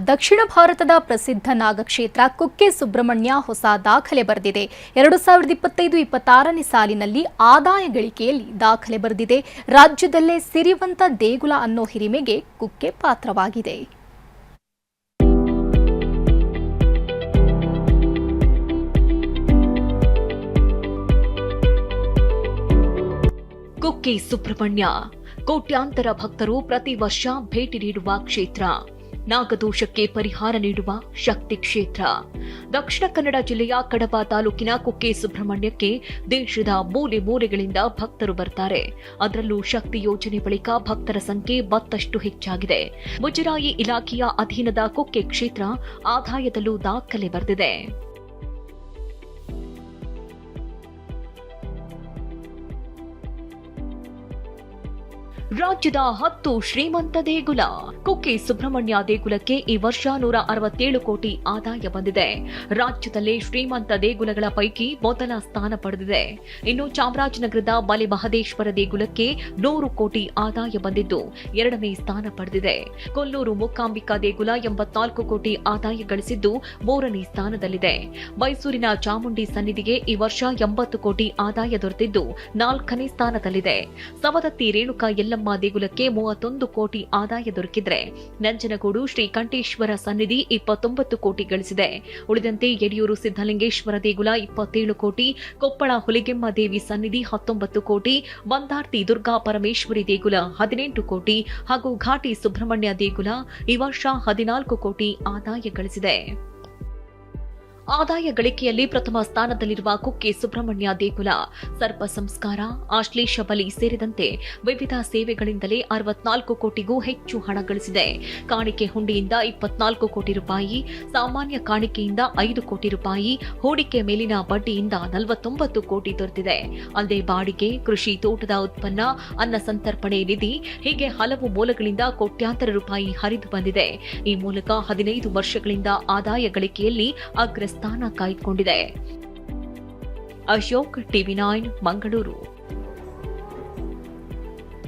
ದಕ್ಷಿಣ ಭಾರತದ ಪ್ರಸಿದ್ಧ ನಾಗಕ್ಷೇತ್ರ ಕುಕ್ಕೆ ಸುಬ್ರಹ್ಮಣ್ಯ ಹೊಸ ದಾಖಲೆ ಬರೆದಿದೆ. 2025-26ನೇ ಸಾಲಿನಲ್ಲಿ ಆದಾಯ ಗಳಿಕೆಯಲ್ಲಿ ದಾಖಲೆ ಬರೆದಿದೆ. ರಾಜ್ಯದಲ್ಲೇ ಸಿರಿವಂತ ದೇಗುಲ ಅನ್ನೋ ಹಿರಿಮೆಗೆ ಕುಕ್ಕೆ ಪಾತ್ರವಾಗಿದೆ. ಕುಕ್ಕೆ ಸುಬ್ರಹ್ಮಣ್ಯ ಕೋಟ್ಯಾಂತರ ಭಕ್ತರು ಪ್ರತಿ ವರ್ಷ ಭೇಟಿ ನೀಡುವ ಕ್ಷೇತ್ರ. ನಾಗದೋಷಕ್ಕೆ ಪರಿಹಾರ ನೀಡುವ ಶಕ್ತಿ ಕ್ಷೇತ್ರ. ದಕ್ಷಿಣ ಕನ್ನಡ ಜಿಲ್ಲೆಯ ಕಡಬ ತಾಲೂಕಿನ ಕುಕ್ಕೆ ಸುಬ್ರಹ್ಮಣ್ಯಕ್ಕೆ ದೇಶದ ಮೂಲೆ ಮೂಲೆಗಳಿಂದ ಭಕ್ತರು ಬರ್ತಾರೆ. ಅದರಲ್ಲೂ ಶಕ್ತಿ ಯೋಜನೆ ಬಳಿಕ ಭಕ್ತರ ಸಂಖ್ಯೆ ಮತ್ತಷ್ಟು ಹೆಚ್ಚಾಗಿದೆ. ಮುಜರಾಯಿ ಇಲಾಖೆಯ ಅಧೀನದ ಕುಕ್ಕೆ ಕ್ಷೇತ್ರ ಆದಾಯದಲ್ಲೂ ದಾಖಲೆ ಬರೆದಿದೆ. ರಾಜ್ಯದ 10 ಶ್ರೀಮಂತ ದೇಗುಲ. ಕುಕ್ಕೆ ಸುಬ್ರಹ್ಮಣ್ಯ ದೇಗುಲಕ್ಕೆ ಈ ವರ್ಷ 167 ಕೋಟಿ ಆದಾಯ ಬಂದಿದೆ. ರಾಜ್ಯದಲ್ಲೇ ಶ್ರೀಮಂತ ದೇಗುಲಗಳ ಪೈಕಿ ಮೊದಲ ಸ್ಥಾನ ಪಡೆದಿದೆ. ಇನ್ನು ಚಾಮರಾಜನಗರದ ಮಲೆ ಮಹದೇಶ್ವರ ದೇಗುಲಕ್ಕೆ 100 ಕೋಟಿ ಆದಾಯ ಬಂದಿದ್ದು 2ನೇ ಸ್ಥಾನ ಪಡೆದಿದೆ. ಕೊಲ್ಲೂರು ಮೂಕಾಂಬಿಕಾ ದೇಗುಲ 84 ಕೋಟಿ ಆದಾಯ ಗಳಿಸಿದ್ದು 3ನೇ ಸ್ಥಾನದಲ್ಲಿದೆ. ಮೈಸೂರಿನ ಚಾಮುಂಡಿ ಸನ್ನಿಧಿಗೆ ಈ ವರ್ಷ 80 ಕೋಟಿ ಆದಾಯ ದೊರೆತಿದ್ದು 4ನೇ ಸ್ಥಾನದಲ್ಲಿದೆ. ಸವದತ್ತಿ ರೇಣುಕಾ ಯಲ್ಲಮ್ಮ ದೇಗುಲಕ್ಕೆ 31 ಕೋಟಿ ಆದಾಯ ದೊರಕಿದ್ರೆ ನಂಜನಗೂಡು ಶ್ರೀಕಂಠೇಶ್ವರ ಸನ್ನಿಧಿ 29 ಕೋಟಿ ಗಳಿಸಿದೆ. ಉಳಿದಂತೆ ಯಡಿಯೂರು ಸಿದ್ದಲಿಂಗೇಶ್ವರ ದೇಗುಲ 27 ಕೋಟಿ, ಕೊಪ್ಪಳ ಹುಲಿಗೆಮ್ಮ ದೇವಿ ಸನ್ನಿಧಿ 19 ಕೋಟಿ, ಮಂದಾರ್ತಿ ದುರ್ಗಾ ಪರಮೇಶ್ವರಿ ದೇಗುಲ 18 ಕೋಟಿ ಹಾಗೂ ಘಾಟಿ ಸುಬ್ರಹ್ಮಣ್ಯ ದೇಗುಲ ಈ ವರ್ಷ 14 ಕೋಟಿ ಆದಾಯ ಗಳಿಸಿದೆ. ಆದಾಯ ಗಳಿಕೆಯಲ್ಲಿ ಪ್ರಥಮ ಸ್ಥಾನದಲ್ಲಿರುವ ಕುಕ್ಕೆ ಸುಬ್ರಹ್ಮಣ್ಯ ದೇಗುಲ ಸರ್ಪ ಸಂಸ್ಕಾರ, ಆಶ್ಲೇಷ ಬಲಿ ಸೇರಿದಂತೆ ವಿವಿಧ ಸೇವೆಗಳಿಂದಲೇ 64 ಕೋಟಿಗೂ ಹೆಚ್ಚು ಹಣ ಗಳಿಸಿದೆ. ಕಾಣಿಕೆ ಹುಂಡಿಯಿಂದ 24 ಕೋಟಿ ರೂಪಾಯಿ, ಸಾಮಾನ್ಯ ಕಾಣಿಕೆಯಿಂದ 5 ಕೋಟಿ ರೂಪಾಯಿ, ಹೂಡಿಕೆ ಮೇಲಿನ ಬಡ್ಡಿಯಿಂದ 49 ಕೋಟಿ ದೊರೆತಿದೆ. ಅಲ್ಲದೆ ಬಾಡಿಗೆ, ಕೃಷಿ ತೋಟದ ಉತ್ಪನ್ನ, ಅನ್ನ ಸಂತರ್ಪಣೆ ನಿಧಿ ಹೀಗೆ ಹಲವು ಮೂಲಗಳಿಂದ ಕೋಟ್ಯಾಂತರ ರೂಪಾಯಿ ಹರಿದು ಬಂದಿದೆ. ಈ ಮೂಲಕ 15 ವರ್ಷಗಳಿಂದ ಆದಾಯ ಗಳಿಕೆಯಲ್ಲಿ ಅಗ್ರ ಸ್ಥಾನ ಕಾಯ್ದುಕೊಂಡಿದೆ. ಅಶೋಕ್, ಟಿವಿ9 ಮಂಗಳೂರು.